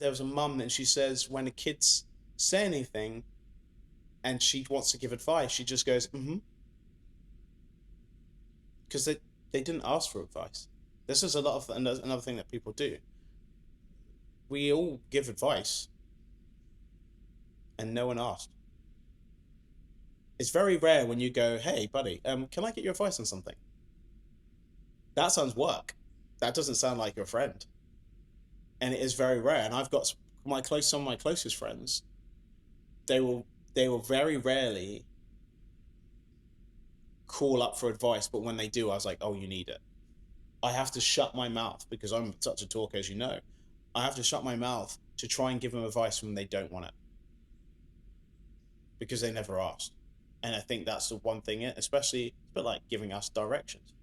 there was a mum, and she says when the kids say anything and she wants to give advice, she just goes, mm-hmm, because they didn't ask for advice. This is a lot of another thing that people do. We all give advice, and no one asked. It's very rare when you go, "Hey, buddy, can I get your advice on something?" That sounds work. That doesn't sound like your friend, and it is very rare. And I've got some of my closest friends. They will they will very rarely call up for advice, but when they do, I was like, "Oh, you need it." I have to shut my mouth because I'm such a talker, as you know. I have to shut my mouth to try and give them advice when they don't want it because they never asked. And I think that's the one thing, especially it's a bit like giving us directions.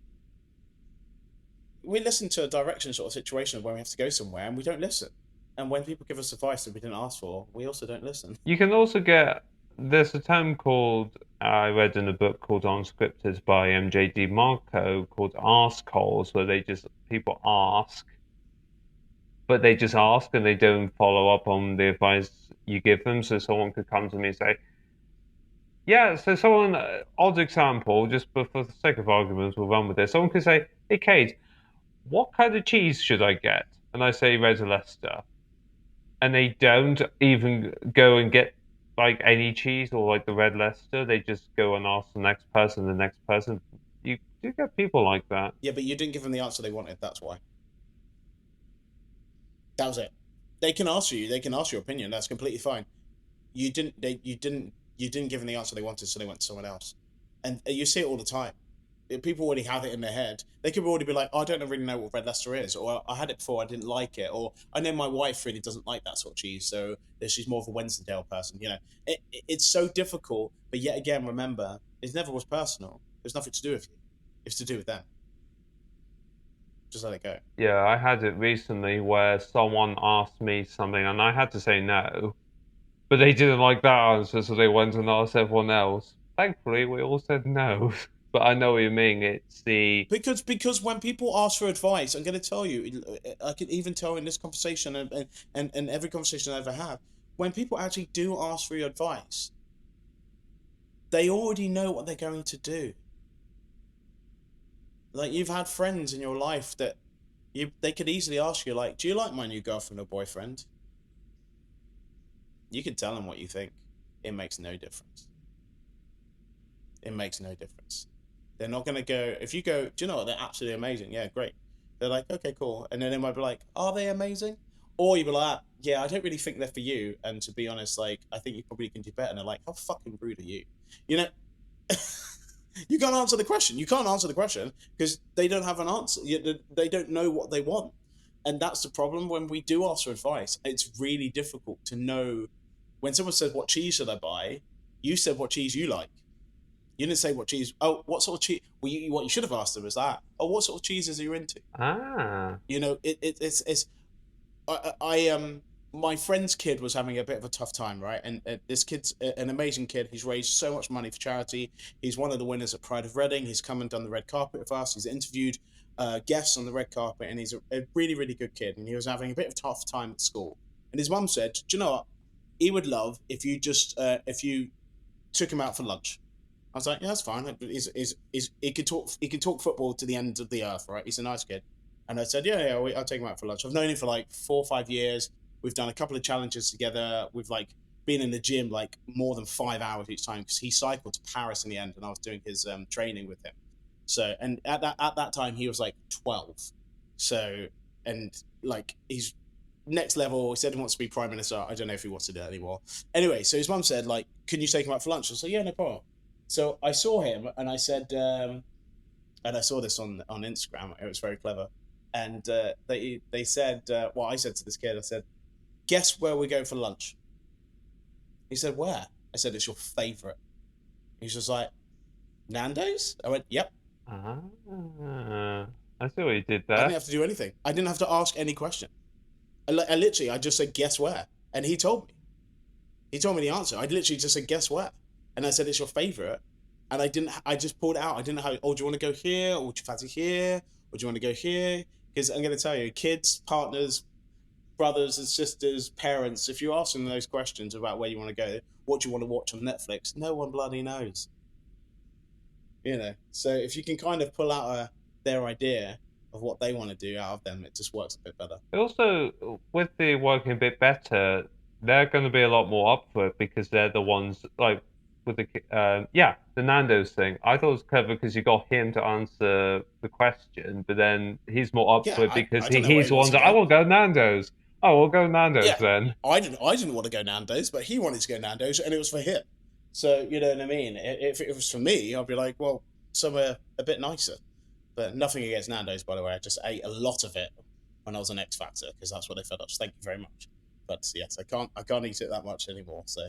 We listen to a direction sort of situation where we have to go somewhere and we don't listen. And when people give us advice that we didn't ask for, we also don't listen. You can also get there's a term called I read in a book called Unscripted by MJD Marco called ask calls, where they just people ask, but they just ask and they don't follow up on the advice you give them. So someone could come to me and say, yeah, so someone, odd example, just for the sake of argument, we'll run with this. Someone could say, hey, Cade, what kind of cheese should I get? And I say red Leicester. And they don't even go and get like any cheese or like the red Leicester. They just go and ask the next person, the next person. You do get people like that. Yeah, but you didn't give them the answer they wanted. That's why. That was it. They can ask you. They can ask your opinion. That's completely fine. You didn't. You didn't give them the answer they wanted, so they went to someone else. And you see it all the time. People already have it in their head. They could already be like, oh, I don't really know what red Leicester is, or I had it before, I didn't like it, or I know my wife really doesn't like that sort of cheese, so she's more of a Wensleydale person. It's so difficult, but yet again, remember, it never was personal. It was nothing to do with you. It's to do with them. Just let it go. Yeah, I had it recently where someone asked me something and I had to say no, but they didn't like that answer, so they went and asked everyone else. Thankfully, we all said no. But I know what you mean. It's the Because when people ask for advice, I'm going to tell you, I can even tell in this conversation and every conversation I ever have, when people actually do ask for your advice, they already know what they're going to do. Like you've had friends in your life that they could easily ask you like, "Do you like my new girlfriend or boyfriend?" You can tell them what you think. It makes no difference. It makes no difference. They're not gonna go if you go, "Do you know what? They're absolutely amazing." Yeah, great. They're like, "Okay, cool," and then they might be like, "Are they amazing?" Or you be like, "Yeah, I don't really think they're for you." And to be honest, like, I think you probably can do better. And they're like, "How fucking rude are you?" You know, you can't answer the question. You can't answer the question because they don't have an answer. They don't know what they want, and that's the problem. When we do ask for advice, it's really difficult to know. When someone says, "What cheese should I buy?" You said what cheese you like. You didn't say what cheese. Oh, what sort of cheese? Well, what you should have asked them is that. Oh, what sort of cheeses are you into? ah. It's I my friend's kid was having a bit of a tough time, right? And this kid's an amazing kid. He's raised so much money for charity. He's one of the winners at Pride of Reading. He's come and done the red carpet with us. He's interviewed guests on the red carpet, and he's a really, really good kid. And he was having a bit of a tough time at school. And his mum said, "Do you know what? He would love if you took him out for lunch." I was like, "Yeah, that's fine. He can talk football to the end of the earth, right? He's a nice kid." And I said, "Yeah, I'll take him out for lunch." I've known him for like 4 or 5 years. We've done a couple of challenges together. We've like been in the gym like more than 5 hours each time because he cycled to Paris in the end, and I was doing his training with him. So, and at that time he was like 12. So, and like he's next level. He said he wants to be prime minister. I don't know if he wants to do that anymore. Anyway, so his mum said like, "Can you take him out for lunch?" I said, "Yeah, no problem." So I saw him and I said, and I saw this on Instagram. It was very clever. And they said, well, I said to this kid, I said, "Guess where we're going for lunch?" He said, "Where?" I said, "It's your favorite." He's just like, "Nando's?" I went, "Yep." Ah. I see what you did I didn't there. have to do anything. I didn't have to ask any question. I literally, I just said, "Guess where?" And he told me. He told me the answer. I literally just said, "Guess where?" And I said, "It's your favorite." And I didn't. I just pulled it out. I didn't know how. "Oh, do you want to go here, or would you fancy here, or do you want to go here?" Because I'm going to tell you, kids, partners, brothers and sisters, parents, if you ask them those questions about where you want to go, what do you want to watch on Netflix, no one bloody knows. So if you can kind of pull out their idea of what they want to do out of them, it just works a bit better. Also, with the working a bit better, they're going to be a lot more up for it because they're the ones like with the Nando's thing. I thought it was clever because you got him to answer the question, but then he's more up Yeah, for it because I don't know where he's he the wants one to that I go. will go Nando's. Oh, we'll go Nando's Yeah, then. I didn't want to go Nando's, but he wanted to go Nando's, and it was for him. So you know what I mean. If it was for me, I'd be like, well, somewhere a bit nicer. But nothing against Nando's, by the way. I just ate a lot of it when I was on X Factor because that's what they fed us. Thank you very much. But yes, I can't eat it that much anymore. So